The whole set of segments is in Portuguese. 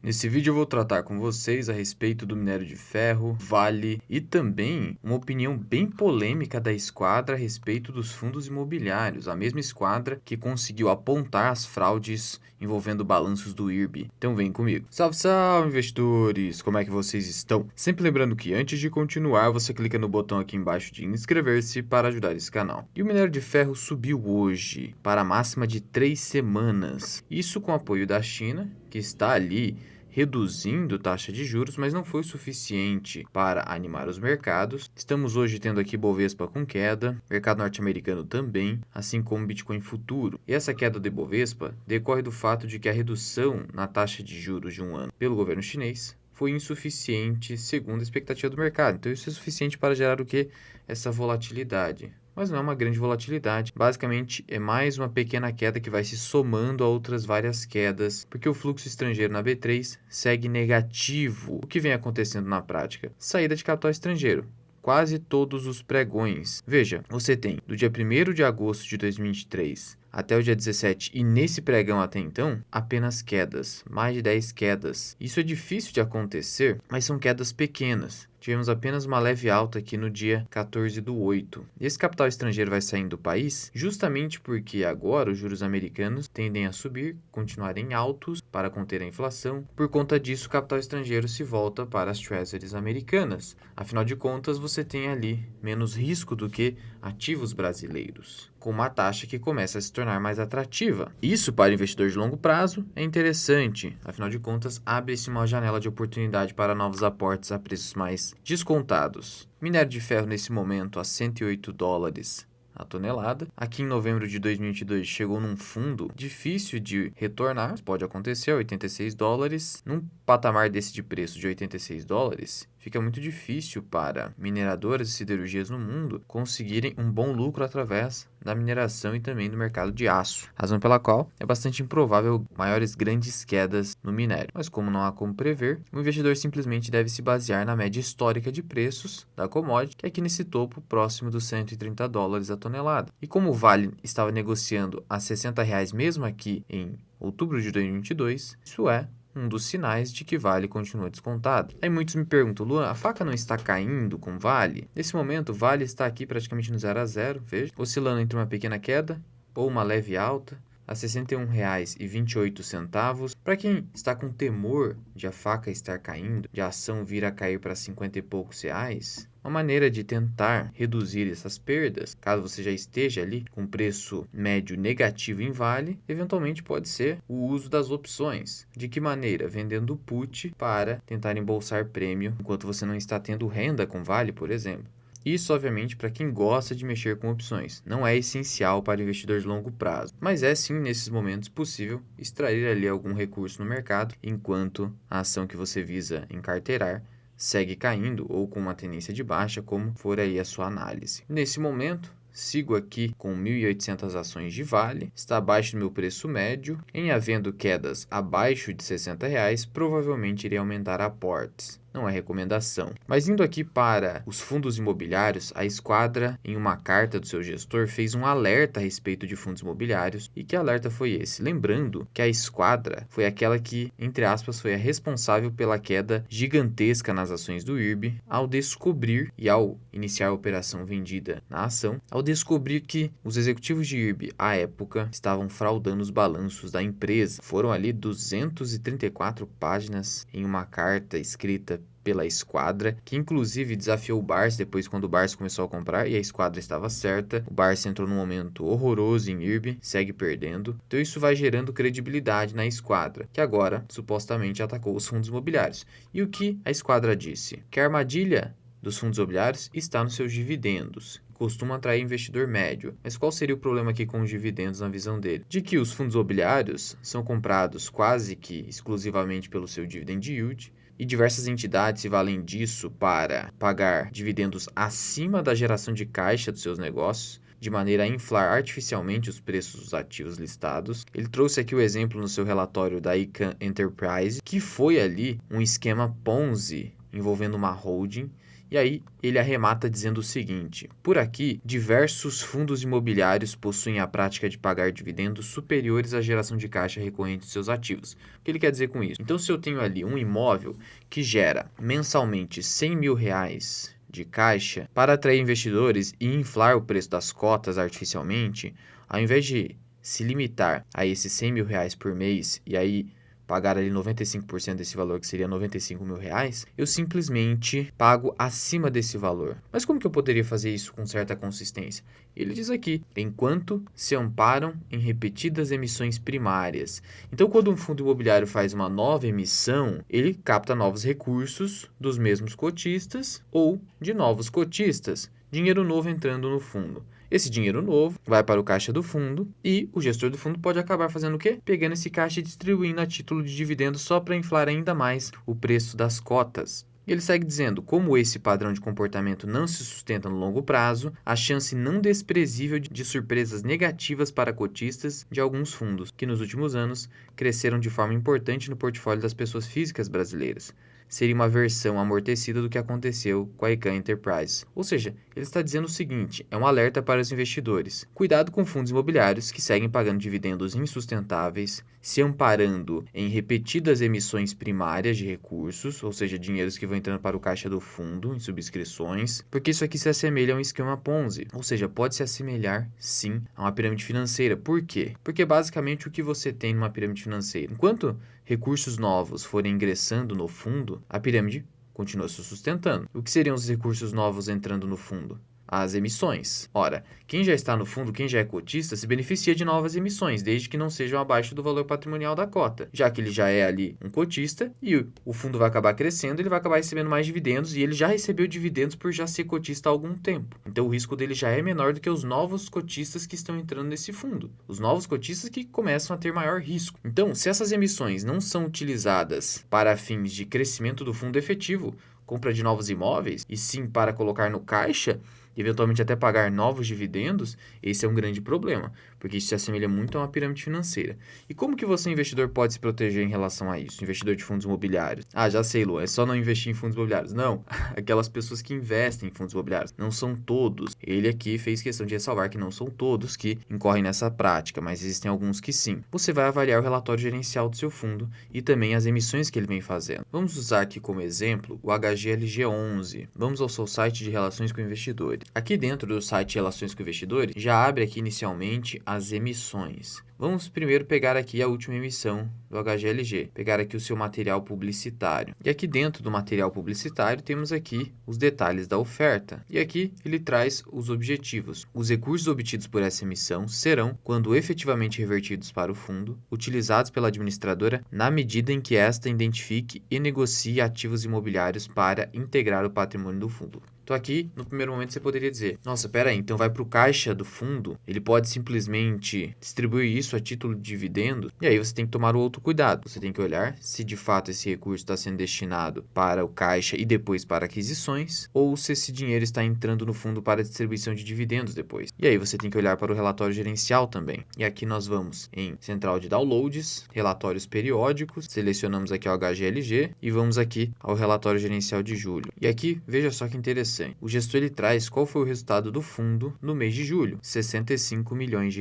Nesse vídeo eu vou tratar com vocês a respeito do minério de ferro, Vale e também uma opinião bem polêmica da Esquadra a respeito dos fundos imobiliários, a mesma Esquadra que conseguiu apontar as fraudes envolvendo balanços do IRB. Então vem comigo. Salve, salve, investidores! Como é que vocês estão? Sempre lembrando que antes de continuar, você clica no botão aqui embaixo de inscrever-se para ajudar esse canal. E o minério de ferro subiu hoje para a máxima de 3 semanas. Isso com apoio da China, que está ali reduzindo taxa de juros, mas não foi suficiente para animar os mercados. Estamos hoje tendo aqui Bovespa com queda, mercado norte-americano também, assim como Bitcoin futuro. E essa queda do Bovespa decorre do fato de que a redução na taxa de juros de um ano pelo governo chinês foi insuficiente segundo a expectativa do mercado. Então isso é suficiente para gerar o que? Essa volatilidade. Mas não é uma grande volatilidade. Basicamente, é mais uma pequena queda que vai se somando a outras várias quedas, porque o fluxo estrangeiro na B3 segue negativo. O que vem acontecendo na prática? Saída de capital estrangeiro. Quase todos os pregões. Veja, você tem do dia 1º de agosto de 2023 até o dia 17, e nesse pregão até então, apenas quedas, mais de 10 quedas. Isso é difícil de acontecer, mas são quedas pequenas. Tivemos apenas uma leve alta aqui no dia 14/8. Esse capital estrangeiro vai saindo do país justamente porque agora os juros americanos tendem a subir, continuarem altos para conter a inflação. Por conta disso, o capital estrangeiro se volta para as treasuries americanas. Afinal de contas, você tem ali menos risco do que ativos brasileiros, com uma taxa que começa a se tornar mais atrativa. Isso, para investidor de longo prazo, é interessante. Afinal de contas, abre-se uma janela de oportunidade para novos aportes a preços mais descontados. Minério de ferro nesse momento a $108 a tonelada. Aqui em novembro de 2022 chegou num fundo difícil de retornar, mas pode acontecer, $86. Num patamar desse de preço de $86, fica muito difícil para mineradoras e siderurgias no mundo conseguirem um bom lucro através da mineração e também do mercado de aço, razão pela qual é bastante improvável maiores grandes quedas no minério. Mas como não há como prever, o investidor simplesmente deve se basear na média histórica de preços da commodity, que é aqui nesse topo próximo dos $130 a tonelada. E como o Vale estava negociando a R$60 mesmo aqui em outubro de 2022, isso é um dos sinais de que Vale continua descontado. Aí muitos me perguntam, Luan, a faca não está caindo com Vale? Nesse momento, Vale está aqui praticamente no 0 a 0, veja, oscilando entre uma pequena queda ou uma leve alta a R$ 61,28. Para quem está com temor de a faca estar caindo, de a ação vir a cair para 50 e poucos reais, uma maneira de tentar reduzir essas perdas, caso você já esteja ali com preço médio negativo em Vale, eventualmente pode ser o uso das opções. De que maneira? Vendendo put para tentar embolsar prêmio enquanto você não está tendo renda com Vale, por exemplo. Isso, obviamente, para quem gosta de mexer com opções. Não é essencial para o investidor de longo prazo, mas é sim, nesses momentos, possível extrair ali algum recurso no mercado, enquanto a ação que você visa encarteirar segue caindo ou com uma tendência de baixa, como for aí a sua análise. Nesse momento, sigo aqui com 1.800 ações de Vale, está abaixo do meu preço médio. Em havendo quedas abaixo de R$60, provavelmente irei aumentar aportes. Não é recomendação. Mas indo aqui para os fundos imobiliários, a Esquadra, em uma carta do seu gestor, fez um alerta a respeito de fundos imobiliários. E que alerta foi esse? Lembrando que a Esquadra foi aquela que, entre aspas, foi a responsável pela queda gigantesca nas ações do IRB, ao descobrir e ao iniciar a operação vendida na ação, ao descobrir que os executivos de IRB, à época, estavam fraudando os balanços da empresa. Foram ali 234 páginas em uma carta escrita pela Esquadra, que inclusive desafiou o Barça depois quando o Barça começou a comprar e a Esquadra estava certa. O Barça entrou num momento horroroso em IRB, segue perdendo. Então isso vai gerando credibilidade na Esquadra, que agora supostamente atacou os fundos imobiliários. E o que a Esquadra disse? Que a armadilha dos fundos imobiliários está nos seus dividendos. Costuma atrair investidor médio. Mas qual seria o problema aqui com os dividendos na visão dele? De que os fundos imobiliários são comprados quase que exclusivamente pelo seu dividend yield, e diversas entidades se valem disso para pagar dividendos acima da geração de caixa dos seus negócios, de maneira a inflar artificialmente os preços dos ativos listados. Ele trouxe aqui o exemplo no seu relatório da Icahn Enterprise, que foi ali um esquema Ponzi envolvendo uma holding, E aí ele arremata dizendo o seguinte: por aqui, diversos fundos imobiliários possuem a prática de pagar dividendos superiores à geração de caixa recorrente de seus ativos. O que ele quer dizer com isso? Então, se eu tenho ali um imóvel que gera mensalmente R$ 100.000 de caixa para atrair investidores e inflar o preço das cotas artificialmente, ao invés de se limitar a esses R$ 100.000 por mês e aí pagar ali 95% desse valor, que seria R$ 95.000, eu simplesmente pago acima desse valor. Mas como que eu poderia fazer isso com certa consistência? Ele diz aqui, enquanto se amparam em repetidas emissões primárias. Então, quando um fundo imobiliário faz uma nova emissão, ele capta novos recursos dos mesmos cotistas ou de novos cotistas, dinheiro novo entrando no fundo. Esse dinheiro novo vai para o caixa do fundo e o gestor do fundo pode acabar fazendo o quê? Pegando esse caixa e distribuindo a título de dividendos só para inflar ainda mais o preço das cotas. E ele segue dizendo, como esse padrão de comportamento não se sustenta no longo prazo, a chance não desprezível de surpresas negativas para cotistas de alguns fundos, que nos últimos anos cresceram de forma importante no portfólio das pessoas físicas brasileiras, seria uma versão amortecida do que aconteceu com a Icahn Enterprises. Ou seja, ele está dizendo o seguinte, é um alerta para os investidores. Cuidado com fundos imobiliários que seguem pagando dividendos insustentáveis, se amparando em repetidas emissões primárias de recursos, ou seja, dinheiros que vão entrando para o caixa do fundo em subscrições, porque isso aqui se assemelha a um esquema Ponzi, ou seja, pode se assemelhar sim a uma pirâmide financeira. Por quê? Porque basicamente o que você tem numa pirâmide financeira, enquanto recursos novos forem ingressando no fundo, a pirâmide continua se sustentando. O que seriam os recursos novos entrando no fundo? As emissões. Ora, quem já está no fundo, quem já é cotista, se beneficia de novas emissões, desde que não sejam abaixo do valor patrimonial da cota, já que ele já é ali um cotista e o fundo vai acabar crescendo, ele vai acabar recebendo mais dividendos e ele já recebeu dividendos por já ser cotista há algum tempo. Então o risco dele já é menor do que os novos cotistas que estão entrando nesse fundo. Os novos cotistas que começam a ter maior risco. Então, se essas emissões não são utilizadas para fins de crescimento do fundo efetivo, compra de novos imóveis, e sim para colocar no caixa, e eventualmente até pagar novos dividendos, esse é um grande problema, porque isso se assemelha muito a uma pirâmide financeira. E como que você, investidor, pode se proteger em relação a isso? Investidor de fundos imobiliários. Ah, já sei, Lu, é só não investir em fundos imobiliários. Não, aquelas pessoas que investem em fundos imobiliários. Não são todos. Ele aqui fez questão de ressalvar que não são todos que incorrem nessa prática, mas existem alguns que sim. Você vai avaliar o relatório gerencial do seu fundo e também as emissões que ele vem fazendo. Vamos usar aqui como exemplo o HGLG11. Vamos ao seu site de relações com investidores. Aqui dentro do site de relações com investidores, já abre aqui inicialmente as emissões. Vamos primeiro pegar aqui a última emissão do HGLG, pegar aqui o seu material publicitário. E aqui dentro do material publicitário temos aqui os detalhes da oferta. E aqui ele traz os objetivos. Os recursos obtidos por essa emissão serão, quando efetivamente revertidos para o fundo, utilizados pela administradora na medida em que esta identifique e negocie ativos imobiliários para integrar o patrimônio do fundo. Então aqui, no primeiro momento, você poderia dizer, nossa, peraí, então vai para o caixa do fundo, ele pode simplesmente distribuir isso a título de dividendo, e aí você tem que tomar o outro cuidado. Você tem que olhar se de fato esse recurso está sendo destinado para o caixa e depois para aquisições, ou se esse dinheiro está entrando no fundo para distribuição de dividendos depois. E aí você tem que olhar para o relatório gerencial também. E aqui nós vamos em central de downloads, relatórios periódicos, selecionamos aqui o HGLG e vamos aqui ao relatório gerencial de julho. E aqui, veja só que interessante. O gestor ele traz qual foi o resultado do fundo no mês de julho, R$ 65 milhões.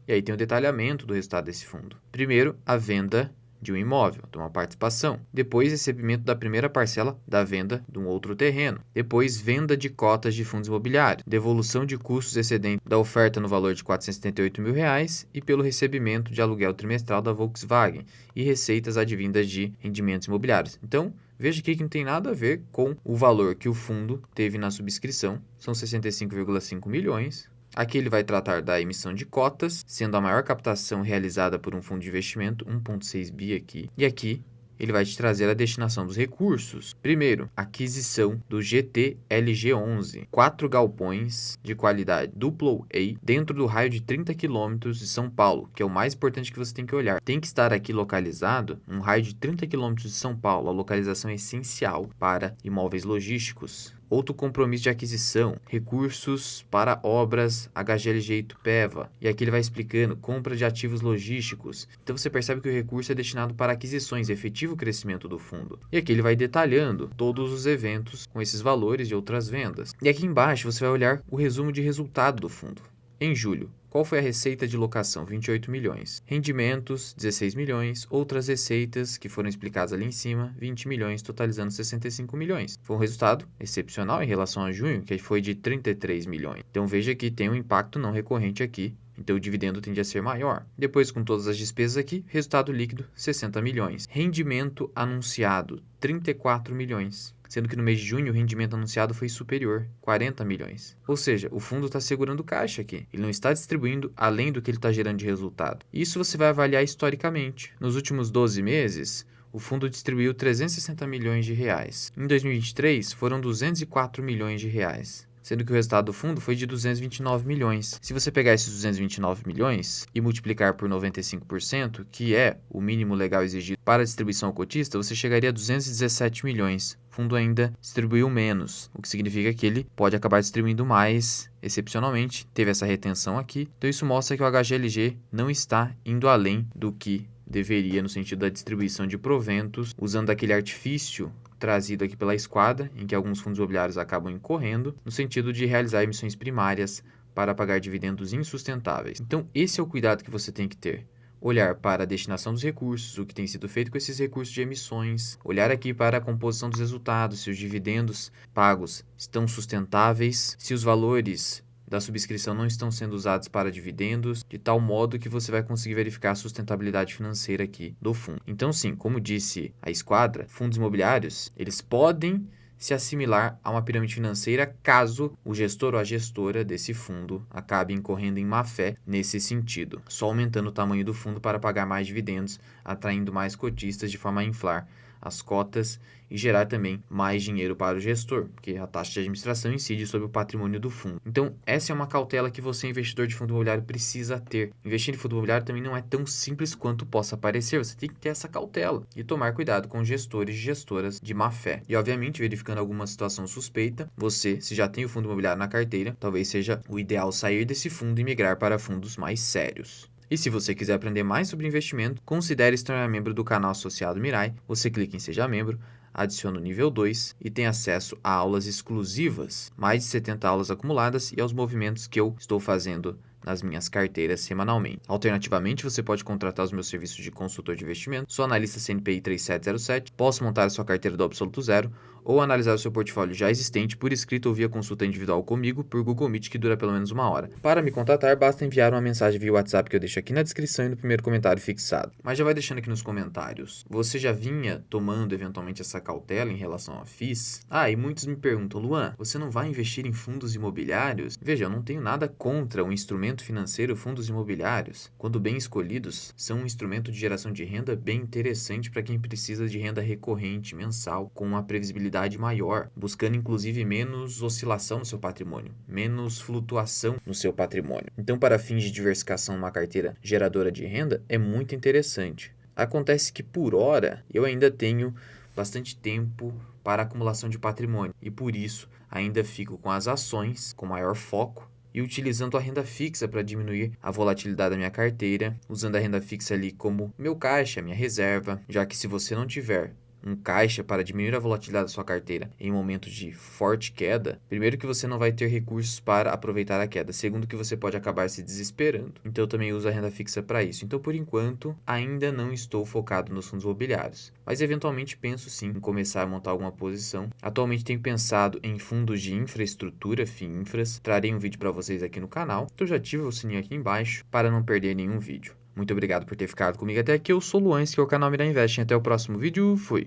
E aí tem o detalhamento do resultado desse fundo. Primeiro, a venda de um imóvel, de uma participação. Depois, recebimento da primeira parcela da venda de um outro terreno. Depois, venda de cotas de fundos imobiliários. Devolução de custos excedentes da oferta no valor de R$ 478 mil e pelo recebimento de aluguel trimestral da Volkswagen e receitas advindas de rendimentos imobiliários. Então, veja aqui que não tem nada a ver com o valor que o fundo teve na subscrição, são 65,5 milhões. Aqui ele vai tratar da emissão de cotas, sendo a maior captação realizada por um fundo de investimento, 1,6 bi aqui. E aqui ele vai te trazer a destinação dos recursos. Primeiro, aquisição do GTLG11, 4 galpões de qualidade duplo A dentro do raio de 30 km de São Paulo, que é o mais importante que você tem que olhar. Tem que estar aqui localizado um raio de 30 km de São Paulo. A localização é essencial para imóveis logísticos. outro compromisso de aquisição, recursos para obras HGLG Itupeva. E aqui ele vai explicando compra de ativos logísticos. Então você percebe que o recurso é destinado para aquisições, efetivo crescimento do fundo. E aqui ele vai detalhando todos os eventos com esses valores de outras vendas. E aqui embaixo você vai olhar o resumo de resultado do fundo. Em julho, qual foi a receita de locação? 28 milhões. Rendimentos, 16 milhões. Outras receitas, que foram explicadas ali em cima, 20 milhões, totalizando 65 milhões. Foi um resultado excepcional em relação a junho, que foi de 33 milhões. Então veja que tem um impacto não recorrente aqui. Então o dividendo tende a ser maior. Depois, com todas as despesas aqui, resultado líquido, 60 milhões. Rendimento anunciado, 34 milhões. Sendo que no mês de junho o rendimento anunciado foi superior, 40 milhões. Ou seja, o fundo está segurando caixa aqui. Ele não está distribuindo além do que ele está gerando de resultado. Isso você vai avaliar historicamente. Nos últimos 12 meses, o fundo distribuiu 360 milhões de reais. Em 2023, foram 204 milhões de reais. Sendo que o resultado do fundo foi de 229 milhões. Se você pegar esses 229 milhões e multiplicar por 95%, que é o mínimo legal exigido para a distribuição ao cotista, você chegaria a 217 milhões. O fundo ainda distribuiu menos, o que significa que ele pode acabar distribuindo mais, excepcionalmente, teve essa retenção aqui. Então isso mostra que o HGLG não está indo além do que deveria no sentido da distribuição de proventos, usando aquele artifício trazido aqui pela esquadra, em que alguns fundos imobiliários acabam incorrendo, no sentido de realizar emissões primárias para pagar dividendos insustentáveis. Então, esse é o cuidado que você tem que ter. Olhar para a destinação dos recursos, o que tem sido feito com esses recursos de emissões, olhar aqui para a composição dos resultados, se os dividendos pagos estão sustentáveis, se os valores da subscrição não estão sendo usados para dividendos, de tal modo que você vai conseguir verificar a sustentabilidade financeira aqui do fundo. Então sim, como disse a esquadra, fundos imobiliários, eles podem se assimilar a uma pirâmide financeira caso o gestor ou a gestora desse fundo acabe incorrendo em má-fé nesse sentido, só aumentando o tamanho do fundo para pagar mais dividendos, atraindo mais cotistas de forma a inflar as cotas e gerar também mais dinheiro para o gestor, porque a taxa de administração incide sobre o patrimônio do fundo. Então, essa é uma cautela que você, investidor de fundo imobiliário, precisa ter. Investir em fundo imobiliário também não é tão simples quanto possa parecer, você tem que ter essa cautela e tomar cuidado com gestores e gestoras de má fé. E, obviamente, verificando alguma situação suspeita, você, se já tem o fundo imobiliário na carteira, talvez seja o ideal sair desse fundo e migrar para fundos mais sérios. E se você quiser aprender mais sobre investimento, considere se tornar membro do canal associado Mirai. Você clica em Seja Membro, adiciona o nível 2 e tem acesso a aulas exclusivas, mais de 70 aulas acumuladas e aos movimentos que eu estou fazendo nas minhas carteiras semanalmente. Alternativamente, você pode contratar os meus serviços de consultor de investimento, sou analista CNPI 3707, posso montar a sua carteira do absoluto zero ou analisar o seu portfólio já existente por escrito ou via consulta individual comigo por Google Meet, que dura pelo menos 1 hora. Para me contatar, basta enviar uma mensagem via WhatsApp que eu deixo aqui na descrição e no primeiro comentário fixado. Mas já vai deixando aqui nos comentários. Você já vinha tomando eventualmente essa cautela em relação a FIIs? E muitos me perguntam, Luan, você não vai investir em fundos imobiliários? Veja, eu não tenho nada contra o instrumento financeiro fundos imobiliários. Quando bem escolhidos, são um instrumento de geração de renda bem interessante para quem precisa de renda recorrente mensal, com uma previsibilidade maior, buscando inclusive menos oscilação no seu patrimônio, menos flutuação no seu patrimônio. Então, para fins de diversificação numa carteira geradora de renda, é muito interessante. Acontece que, por hora, eu ainda tenho bastante tempo para acumulação de patrimônio e, por isso, ainda fico com as ações com maior foco e utilizando a renda fixa para diminuir a volatilidade da minha carteira, usando a renda fixa ali como meu caixa, minha reserva, já que se você não tiver um caixa para diminuir a volatilidade da sua carteira em momentos de forte queda, primeiro que você não vai ter recursos para aproveitar a queda, segundo que você pode acabar se desesperando. Então eu também uso a renda fixa para isso. Então por enquanto ainda não estou focado nos fundos imobiliários, mas eventualmente penso sim em começar a montar alguma posição. Atualmente tenho pensado em fundos de infraestrutura, FIINFRAS. Trarei um vídeo para vocês aqui no canal, então já ativa o sininho aqui embaixo para não perder nenhum vídeo. Muito obrigado por ter ficado comigo até aqui. Eu sou o Luan, esse é o canal Mirai Invest. Até o próximo vídeo. Fui!